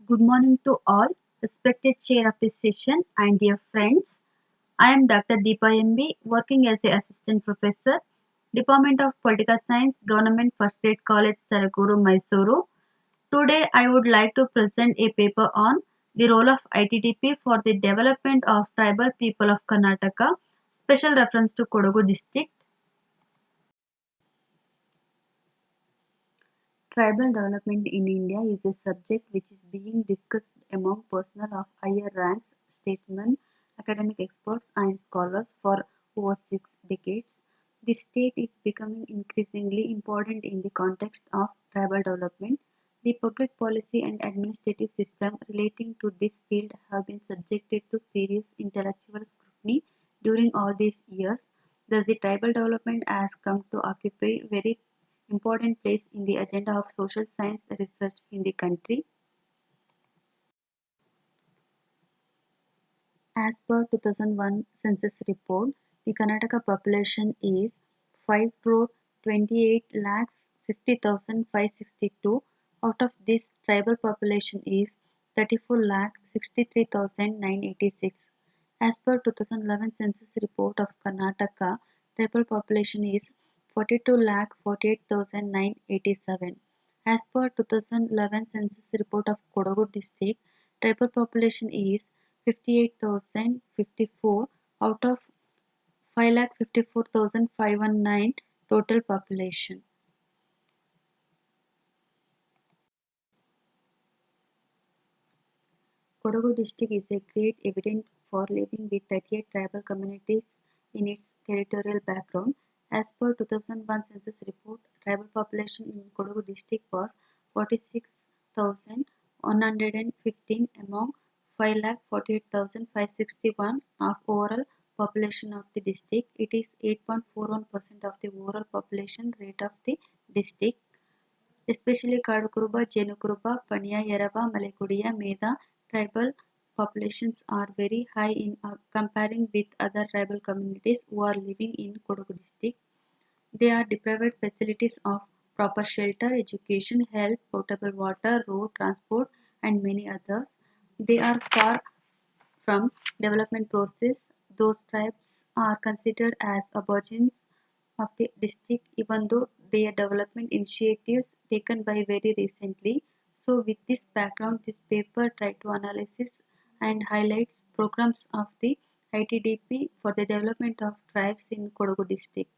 Good morning to all, respected chair of this session and dear friends. I am Dr. Deepa MB, working as a assistant professor, Department of Political Science, Government First Grade College, Saraguru, Mysuru. Today, I would like to present a paper on the role of ITDP for the development of tribal people of Karnataka, special reference to Kodagu district. Tribal development in India is a subject which is being discussed among personnel of higher ranks, statesmen, academic experts, and scholars for over 6 decades. The state is becoming increasingly important in the context of tribal development. The public policy and administrative system relating to this field have been subjected to serious intellectual scrutiny during all these years. Thus, the tribal development has come to occupy very important place in the agenda of social science research in the country. As per 2001 census report, the Karnataka population is 5 crore 28 lakhs 50,562. Out of this, tribal population is 34 lakh 63,986. As per 2011 census report of Karnataka, tribal population is 42 lakh 48,987. As per 2011 census report of Kodagu district, tribal population is 58,054 out of 5,54,519 total population. Kodagu district is a great evidence for living with 38 tribal communities in its territorial background. As per 2001 census report, tribal population in Kodagu district was 46,115 among 5,48,561 of overall population of the district. It is 8.41% of the overall population rate of the district. Especially Kadukuruba, Jenukuruba, Paniya, Yarava, Malekudiya, Medha tribal populations are very high in comparing with other tribal communities who are living in Kodagu district. They are deprived facilities of proper shelter, education, health, potable water, road transport, and many others. They are far from development process. Those tribes are considered as aborigines of the district even though their development initiatives taken by very recently. So with this background, this paper tried to analysis and highlights programs of the ITDP for the development of tribes in Kodagu district.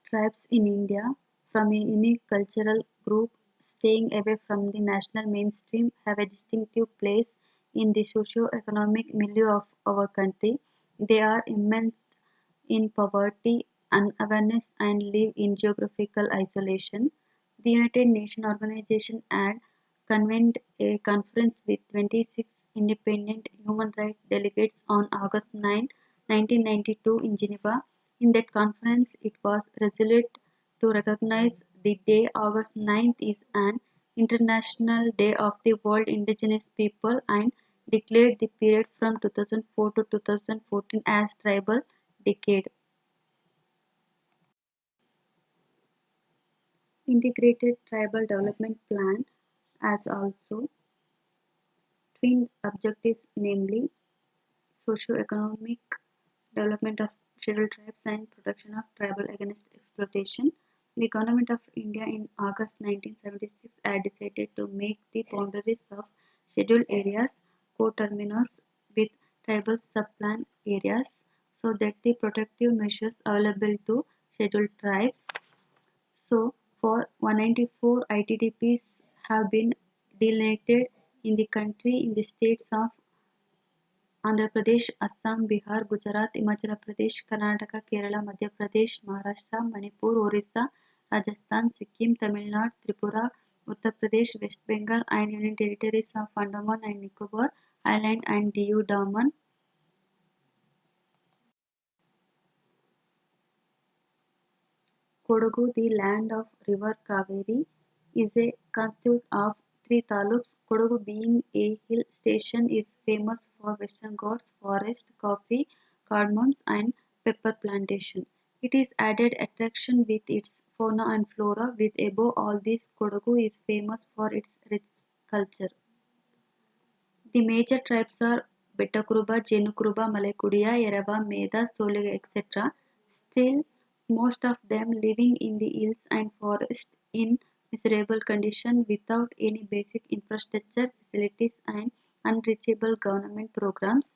Tribes in India, from a unique cultural group staying away from the national mainstream, have a distinctive place in the socio-economic milieu of our country. They are immersed in poverty, unawareness, and live in geographical isolation. The United Nations Organization had convened a conference with 26 independent human rights delegates on August 9, 1992 in Geneva. In that conference, it was resolute to recognize the day August 9th is an International Day of the World Indigenous People and declared the period from 2004 to 2014 as Tribal Decade. Integrated Tribal Development Plan has also twin objectives, namely socio-economic development of scheduled tribes and protection of tribal against exploitation. The Government of India in August 1976 had decided to make the boundaries of scheduled areas coterminous with tribal subplan areas so that the protective measures available to scheduled tribes. So, for 194 ITDPs have been delineated in the country in the states of Andhra Pradesh, Assam, Bihar, Gujarat, Himachal Pradesh, Karnataka, Kerala, Madhya Pradesh, Maharashtra, Manipur, Orissa, Rajasthan, Sikkim, Tamil Nadu, Tripura, Uttar Pradesh, West Bengal, and Union Territories of Andaman and Nicobar Island and Diu Daman. Kodagu, the land of river Kaveri, is a constitute of three taluks. Kodagu, being a hill station, is famous for Western Ghats forest, coffee, cardamoms, and pepper plantation. It is added attraction with its fauna and flora, with above all this, Kodagu is famous for its rich culture. The major tribes are Betakuruba, Jenukuruba, Malaikudia, Yerava, Meda, Solig, etc. Still, most of them living in the hills and forests in miserable condition without any basic infrastructure, facilities, and unreachable government programs.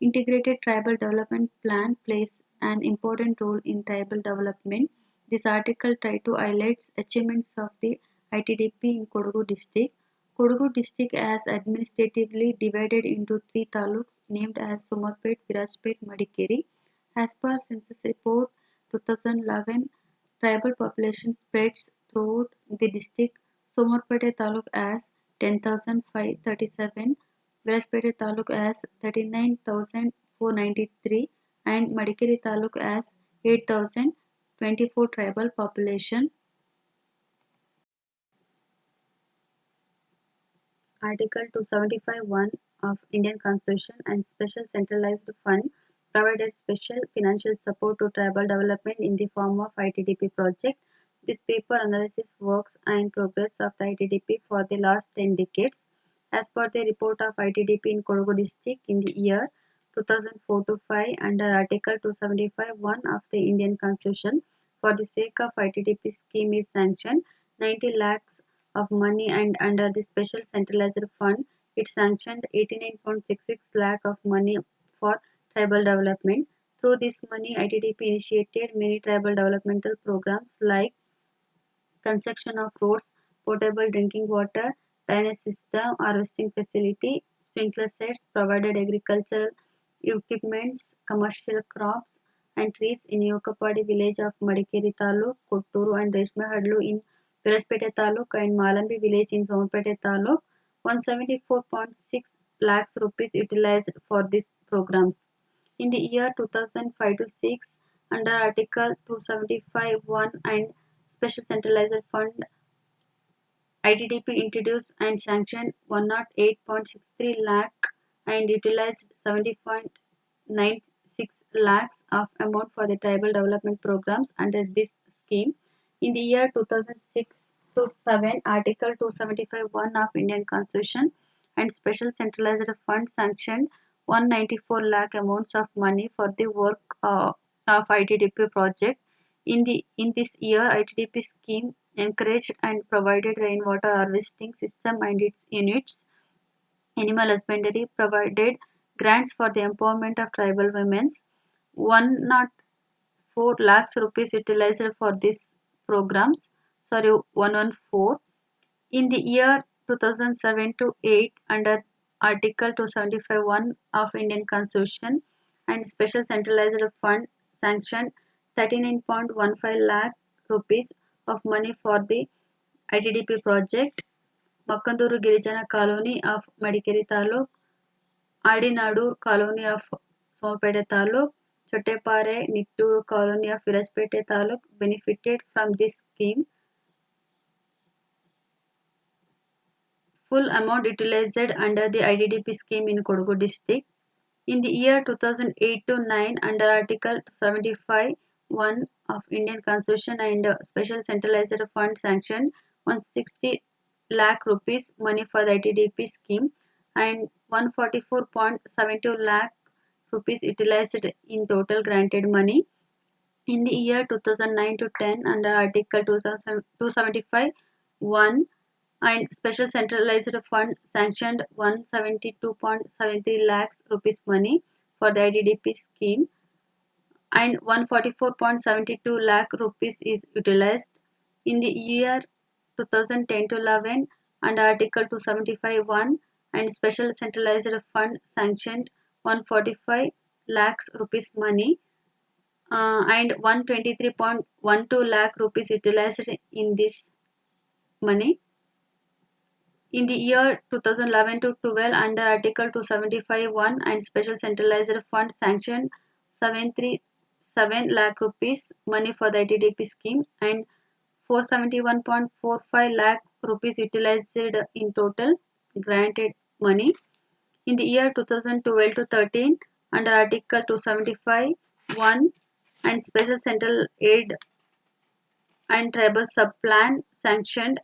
Integrated Tribal Development Plan plays an important role in tribal development. This article tries to highlight achievements of the ITDP in Kodagu district. Kodagu district is administratively divided into three taluks named as Somarpet, Virajpet, Madikeri. As per census report 2011, tribal population spreads throughout the district. Somarpet taluk as 10,537, Virajpet taluk as 39,493 and Madikeri taluk as 8,024 tribal population. Article 275(1) of Indian Constitution and Special Centralized Fund provided special financial support to tribal development in the form of ITDP project. This paper analyzes works and progress of the ITDP for the last 10 decades. As per the report of ITDP in Kodagu district in the year 2004 to 5 under Article 275(1) of the Indian Constitution, for the sake of ITDP scheme is sanctioned 90 lakhs of money, and under the special centralized fund it sanctioned 89.66 lakh of money for tribal development. Through this money, ITDP initiated many tribal developmental programs like construction of roads, potable drinking water, drainage system, harvesting facility, sprinkler sets, provided agricultural equipments, commercial crops and trees in Yokapadi village of Madikeri Taluk, Kotturu and Reshmahadlu in Virajpete Taluk and Malambi village in Somarpete Taluk. 174.6 lakhs rupees utilized for these programs. In the year 2005 to 6, under Article 275(1) and Special Centralized Fund, ITDP introduced and sanctioned 108.63 lakh and utilized 70.96 lakhs of amount for the tribal development programs under this scheme. In the year 2006 to 7, Article 275(1) of Indian Constitution and Special Centralized Fund sanctioned 194 lakh amounts of money for the work of ITDP project. In this year, ITDP scheme encouraged and provided rainwater harvesting system and its units. Animal husbandry provided grants for the empowerment of tribal women. 104 lakhs rupees utilized for these programs. 114. In the year 2007 to 8, under Article 275(1) of Indian Constitution and Special Centralized Fund sanctioned 39.15 lakh rupees of money for the ITDP project. Makkanduru Girijana Colony of Madikeri Taluk, Adinadur Colony of Somarpete Taluk, Chottepare Nitturu Colony of Virajpete Taluk benefited from this scheme. Full amount utilized under the ITDP scheme in Kodagu district. In the year 2008 to 9, under Article 75(1) of Indian Constitution and Special Centralized Fund sanctioned 160 lakh rupees money for the ITDP scheme and 144.72 lakh rupees utilized in total granted money. In the year 2009 to 10, under Article 275(1) and Special Centralized Fund sanctioned 172.73 lakhs rupees money for the ITDP scheme and 144.72 lakh rupees is utilized. In the year 2010 to 11, under Article 275(1) and Special Centralized Fund sanctioned 145 lakhs rupees money and 123.12 lakh rupees utilized in this money. In the year 2011 to 12, under Article 275(1) and Special Centralized Fund sanctioned 737 lakh rupees money for the ITDP scheme and 471.45 lakh rupees utilized in total granted money. In the year 2012 to 13, under Article 275(1) and Special Central Aid and tribal subplan sanctioned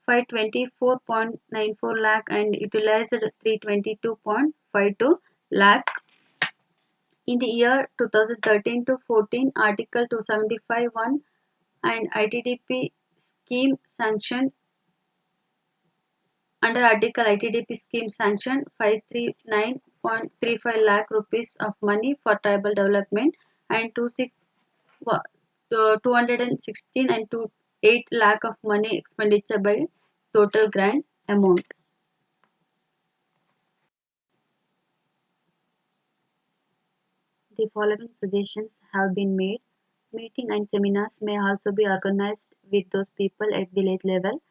524.94 lakh and utilized 322.52 lakh. In the year 2013 to 14, Article 275(1) and ITDP scheme sanctioned under Article ITDP scheme sanctioned 539.35 lakh rupees of money for tribal development and 216 and 8 lakh of money expenditure by total grant amount. The following suggestions have been made. Meeting and seminars may also be organized with those people at village level.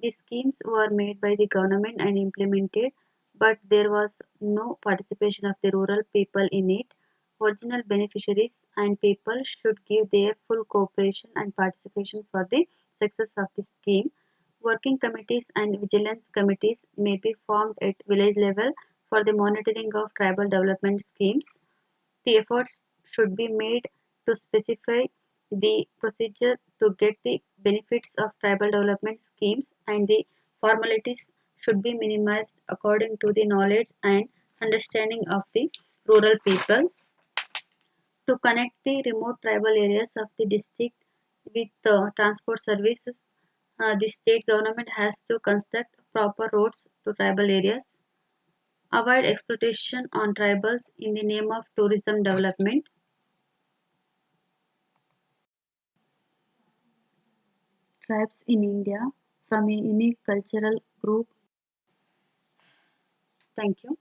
The schemes were made by the government and implemented, but there was no participation of the rural people in it. Original beneficiaries and people should give their full cooperation and participation for the success of the scheme. Working committees and vigilance committees may be formed at village level for the monitoring of tribal development schemes. The efforts should be made to specify the procedure to get the benefits of tribal development schemes, and the formalities should be minimized according to the knowledge and understanding of the rural people. To connect the remote tribal areas of the district with transport services, the state government has to construct proper roads to tribal areas. Avoid exploitation on tribals in the name of tourism development. Tribes in India from a unique cultural group. Thank you.